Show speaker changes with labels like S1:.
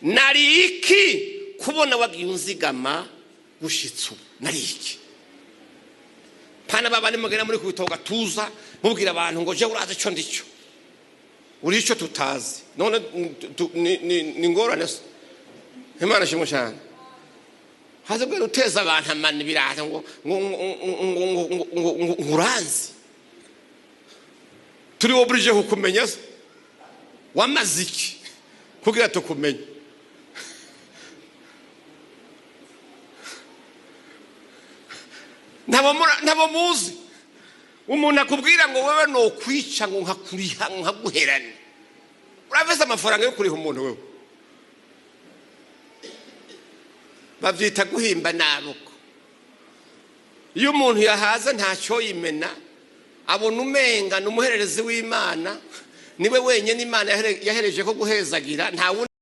S1: nari iki kubona wagiye unzigama gushitsa ubu? Nari iki? Pana babandi mugenda muri kubitoga tuza mubwira abantu ngo je urazi ico ndico, uri ico tutazi, none ni ngorane se. Imana shimwe cyane. Haze bwo uteza abantu amani biraza ngo nguranzi. Turi oblige kukumenya se wamaziki kugira tukumenye. Nabo muzi umuntu akubwira ngo wewe no kwica ngo nkakuriha nkaguherane, uravese amafaranga yo kuriha umuntu wewe, bavyita guhimba nabuko. Iyo umuntu yahaza ntacyo yimena, abona umenga n'umuhererezi w'Imana, niwe wenyene Imana yahereje ko guhezagira, nta